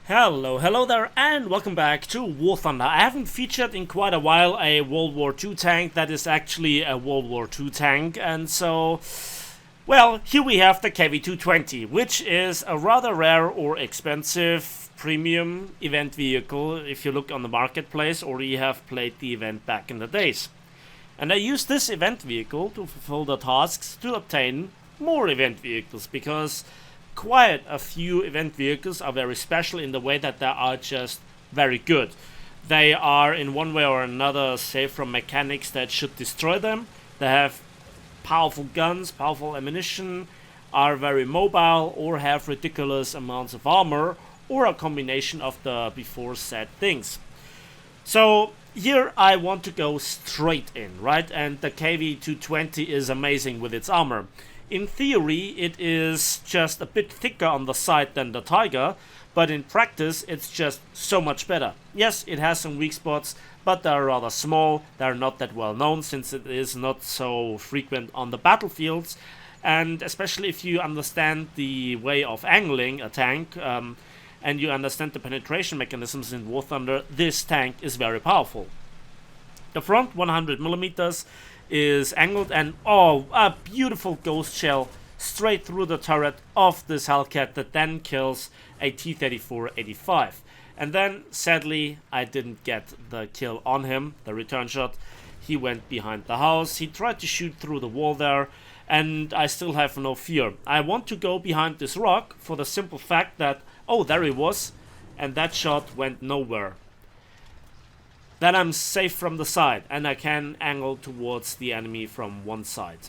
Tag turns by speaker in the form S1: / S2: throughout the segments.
S1: Hello there, and welcome back to War Thunder. I haven't featured in quite a while a World War II tank that is actually a World War II tank, and so, well, here we have the KV-220, which is a rather rare or expensive premium event vehicle if you look on the marketplace or you have played the event back in the days. And I use this event vehicle to fulfill the tasks to obtain more event vehicles, because quite a few event vehicles are very special in the way that they are just very good. They are in one way or another safe from mechanics that should destroy them. They have powerful guns, powerful ammunition, are very mobile, or have ridiculous amounts of armor, or a combination of the before said things. So here I want to go straight in, right? And the KV-220 is amazing with its armor. In theory, it is just a bit thicker on the side than the Tiger, but in practice, it's just so much better. Yes, it has some weak spots, but they're rather small. They're not that well known since it is not so frequent on the battlefields. And especially if you understand the way of angling a tank, and you understand the penetration mechanisms in War Thunder, this tank is very powerful. The front 100mm is angled, and oh, a beautiful ghost shell straight through the turret of this Hellcat that then kills a T-34-85. And then, sadly, I didn't get the kill on him, the return shot. He went behind the house, he tried to shoot through the wall there, and I still have no fear. I want to go behind this rock for the simple fact that, oh, there he was, and that shot went nowhere. Then I'm safe from the side, and I can angle towards the enemy from one side.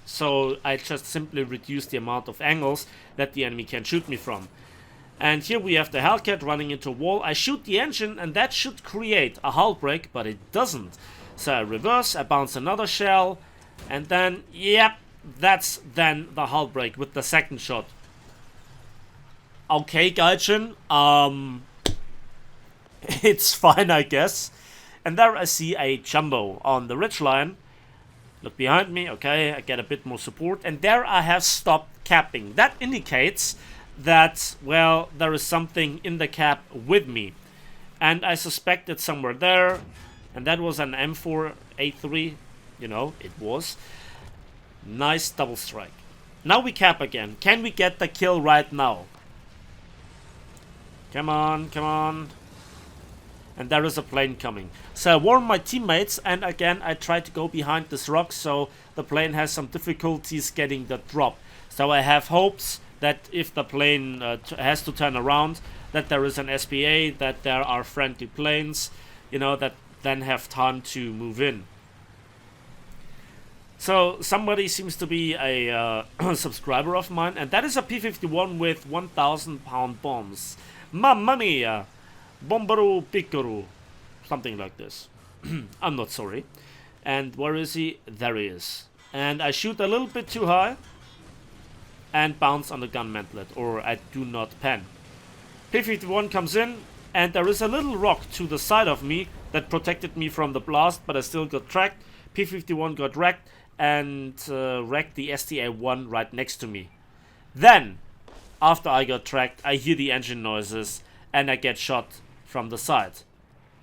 S1: So I just simply reduce the amount of angles that the enemy can shoot me from. And here we have the Hellcat running into a wall. I shoot the engine, and that should create a hull break, but it doesn't. So I reverse, I bounce another shell, and then, yep, that's then the hull break with the second shot. Okay, Gaijin, it's fine, I guess. And there I see a jumbo on the ridgeline. Look behind me, okay, I get a bit more support. And there I have stopped capping. That indicates that, well, there is something in the cap with me. And I suspect it's somewhere there. And that was an M4A3. You know, it was. Nice double strike. Now we cap again. Can we get the kill right now? Come on, come on. And there is a plane coming. So I warn my teammates, and again I try to go behind this rock so the plane has some difficulties getting the drop. So I have hopes that if the plane has to turn around, that there is an SPA, that there are friendly planes, you know, that then have time to move in. So somebody seems to be a subscriber of mine, and that is a P-51 with 1,000 pound bombs. Mamma mia! Bombero Piccolo, something like this. I'm not sorry. And where is he? There he is. And I shoot a little bit too high and bounce on the gun mantlet, or I do not pen. P-51 comes in, and there is a little rock to the side of me that protected me from the blast, but I still got tracked. P-51 got wrecked and wrecked the STA-1 right next to me. Then, after I got tracked, I hear the engine noises and I get shot from the side.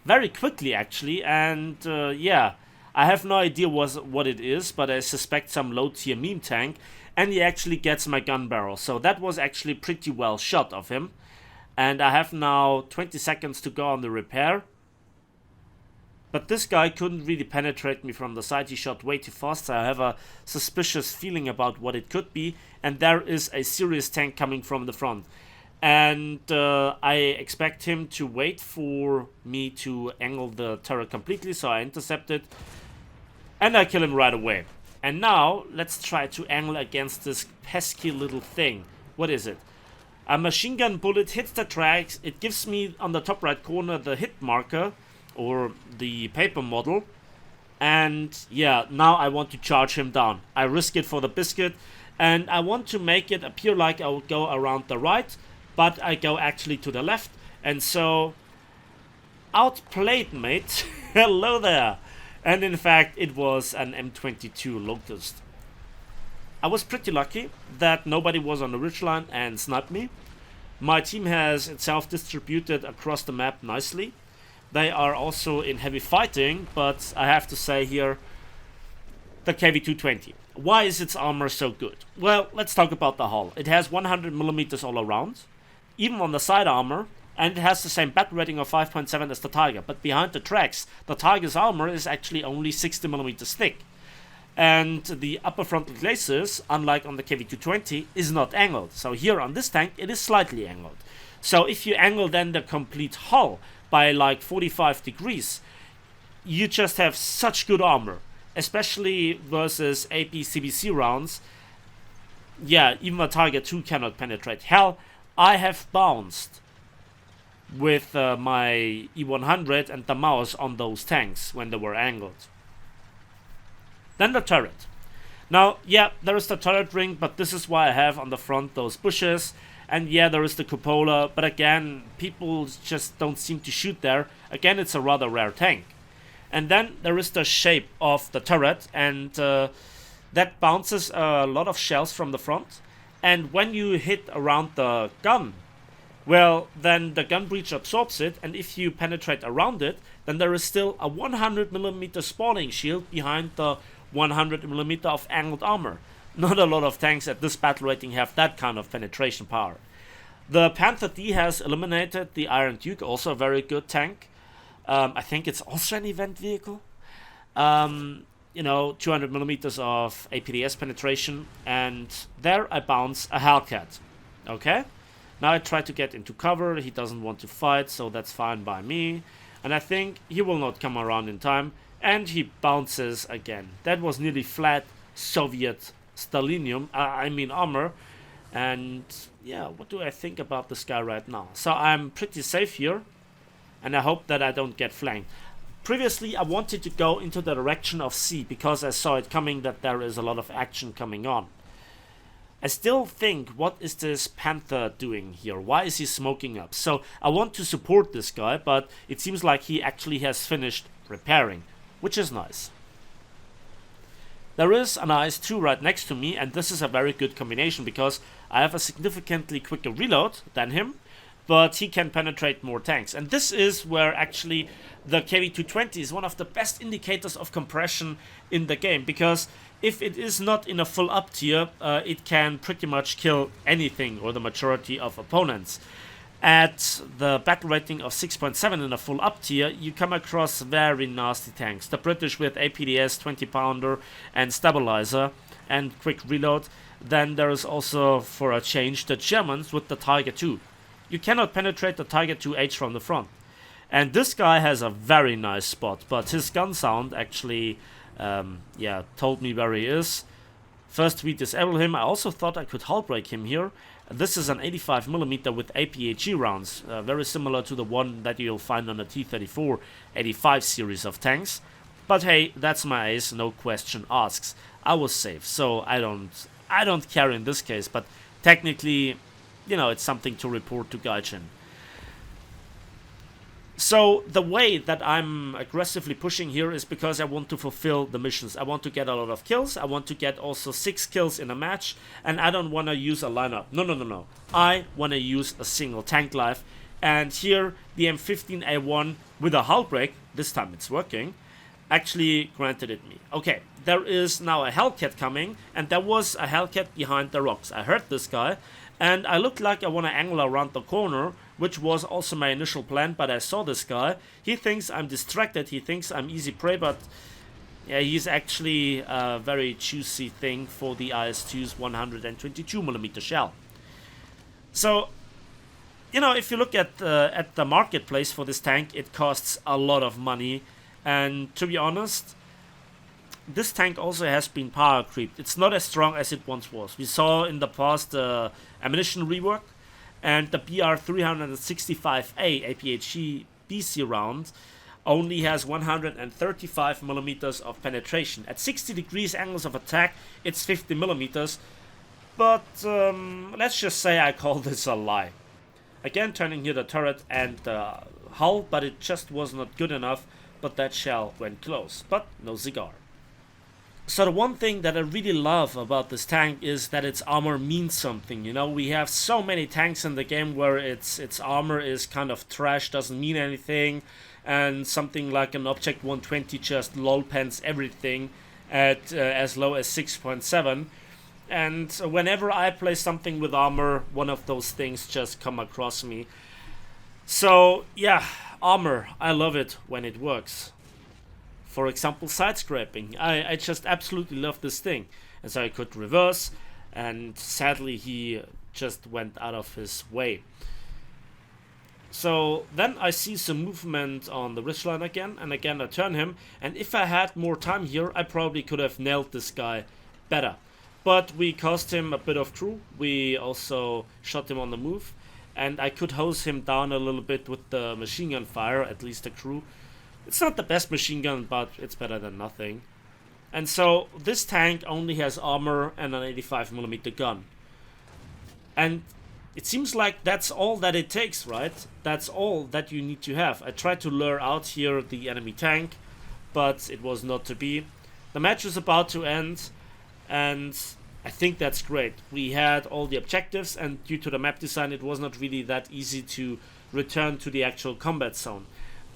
S1: Very quickly, actually, and yeah, I have no idea what it is, but I suspect some low-tier meme tank, and he actually gets my gun barrel. So that was actually pretty well shot of him. And I have now 20 seconds to go on the repair. But this guy couldn't really penetrate me from the side. He shot way too fast, so I have a suspicious feeling about what it could be. And there is a serious tank coming from the front. And I expect him to wait for me to angle the turret completely, so I intercept it. And I kill him right away. And now, let's try to angle against this pesky little thing. What is it? A machine gun bullet hits the tracks. It gives me on the top right corner the hit marker, or the paper model. And yeah, now I want to charge him down. I risk it for the biscuit, and I want to make it appear like I will go around the right, but I go actually to the left. And so, outplayed, mate. Hello there. And in fact, it was an M22 Locust. I was pretty lucky that nobody was on the ridgeline and sniped me. My team has itself distributed across the map nicely. They are also in heavy fighting, but I have to say here, the KV-220. Why is its armor so good? Well, let's talk about the hull. It has 100 millimeters all around, even on the side armor, and it has the same battle rating of 5.7 as the Tiger. But behind the tracks, the Tiger's armor is actually only 60 millimeters thick. And the upper frontal glacis, unlike on the KV-220, is not angled. So here on this tank, it is slightly angled. So if you angle then the complete hull by like 45 degrees, you just have such good armor. Especially versus AP-CBC rounds. Yeah, even a Tiger 2 cannot penetrate. Hell, I have bounced with my E100 and the mouse on those tanks when they were angled. Then the turret. Now, yeah, there is the turret ring, but this is why I have on the front those bushes. And yeah, there is the cupola, but again, people just don't seem to shoot there. Again, it's a rather rare tank. And then there is the shape of the turret, and that bounces a lot of shells from the front. And when you hit around the gun, well, then the gun breech absorbs it, and if you penetrate around it, then there is still a 100mm spalling shield behind the 100mm of angled armor. Not a lot of tanks at this battle rating have that kind of penetration power. The Panther D has eliminated the Iron Duke, also a very good tank. I think it's also an event vehicle. 200 millimeters of APDS penetration, and there I bounce a Hellcat. Okay? Now I try to get into cover, he doesn't want to fight, so that's fine by me. And I think he will not come around in time, and he bounces again. That was nearly flat Soviet Stalinium, armor. And yeah, what do I think about this guy right now? So I'm pretty safe here, and I hope that I don't get flanked. Previously, I wanted to go into the direction of C because I saw it coming that there is a lot of action coming on. I still think, what is this Panther doing here? Why is he smoking up? So I want to support this guy, but it seems like he actually has finished repairing, which is nice. There is an IS-2 right next to me, and this is a very good combination because I have a significantly quicker reload than him, but he can penetrate more tanks. And this is where actually the KV-220 is one of the best indicators of compression in the game, because if it is not in a full up tier, it can pretty much kill anything or the majority of opponents. At the battle rating of 6.7 in a full up tier, you come across very nasty tanks. The British with APDS, 20 pounder and stabilizer and quick reload. Then there is also, for a change, the Germans with the Tiger 2. You cannot penetrate the Tiger 2H from the front. And this guy has a very nice spot, but his gun sound actually told me where he is. First we disable him. I also thought I could hull break him here. This is an 85mm with APHE rounds, very similar to the one that you'll find on the T-34 85 series of tanks. But hey, that's my ace, no question asks. I was safe, so I don't care in this case, but technically, it's something to report to Gaijin. So the way that I'm aggressively pushing here is because I want to fulfill the missions. I want to get a lot of kills. I want to get also 6 kills in a match. And I don't want to use a lineup. No. I want to use a single tank life. And here the M15A1 with a hull break, this time it's working, actually granted it me. Okay, there is now a Hellcat coming. And there was a Hellcat behind the rocks. I heard this guy. And I looked like I want to angle around the corner, which was also my initial plan, but I saw this guy. He thinks I'm distracted, he thinks I'm easy prey, but yeah, he's actually a very juicy thing for the IS-2's 122mm shell. So, if you look at the marketplace for this tank, it costs a lot of money, and to be honest, this tank also has been power creeped. It's not as strong as it once was. We saw in the past ammunition rework, and the BR365A APHE BC round only has 135mm of penetration. At 60 degrees angles of attack, it's 50mm, but let's just say I call this a lie. Again, turning here the turret and the hull, but it just was not good enough, but that shell went close, but no cigar. So the one thing that I really love about this tank is that its armor means something. You know, we have so many tanks in the game where its armor is kind of trash, doesn't mean anything, and something like an Object 120 just lol pens everything at as low as 6.7. And whenever I play something with armor, one of those things just come across me. So yeah, armor, I love it when it works. For example, side scraping. I just absolutely love this thing. And so I could reverse, and sadly he just went out of his way. So then I see some movement on the ridgeline again, and again I turn him, and if I had more time here, I probably could have nailed this guy better. But we cost him a bit of crew, we also shot him on the move, and I could hose him down a little bit with the machine gun fire, at least the crew. It's not the best machine gun, but it's better than nothing. And so this tank only has armor and an 85mm gun. And it seems like that's all that it takes, right? That's all that you need to have. I tried to lure out here the enemy tank, but it was not to be. The match is about to end, and I think that's great. We had all the objectives, and due to the map design, it was not really that easy to return to the actual combat zone.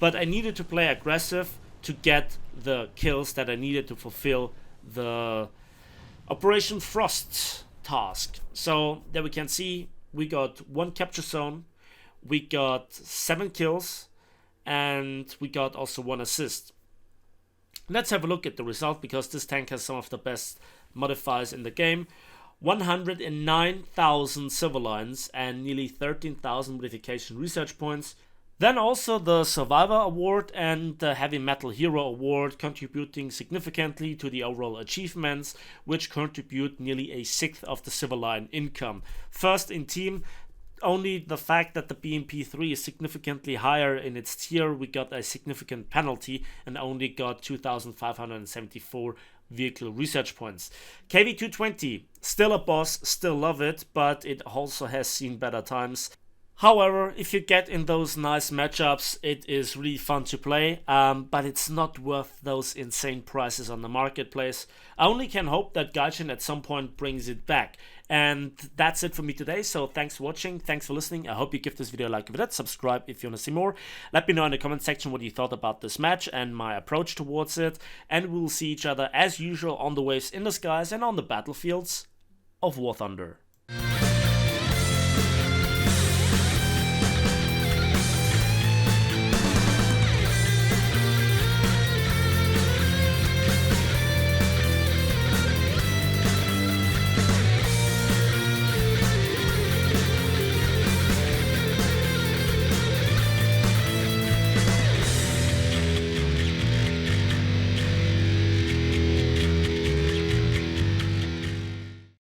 S1: But I needed to play aggressive to get the kills that I needed to fulfill the Operation Frost task. So there we can see we got 1 capture zone, we got 7 kills, and we got also 1 assist. Let's have a look at the result, because this tank has some of the best modifiers in the game. 109,000 silver lines and nearly 13,000 modification research points. Then also the Survivor Award and the Heavy Metal Hero Award, contributing significantly to the overall achievements, which contribute nearly a sixth of the silver line income. First in team, only the fact that the BMP3 is significantly higher in its tier, we got a significant penalty and only got 2,574 vehicle research points. KV-220, still a boss, still love it, but it also has seen better times. However, if you get in those nice matchups, it is really fun to play, but it's not worth those insane prices on the marketplace. I only can hope that Gaijin at some point brings it back. And that's it for me today, so thanks for watching, thanks for listening. I hope you give this video a like if it did, subscribe if you want to see more. Let me know in the comment section what you thought about this match and my approach towards it. And we'll see each other as usual on the waves in the skies and on the battlefields of War Thunder.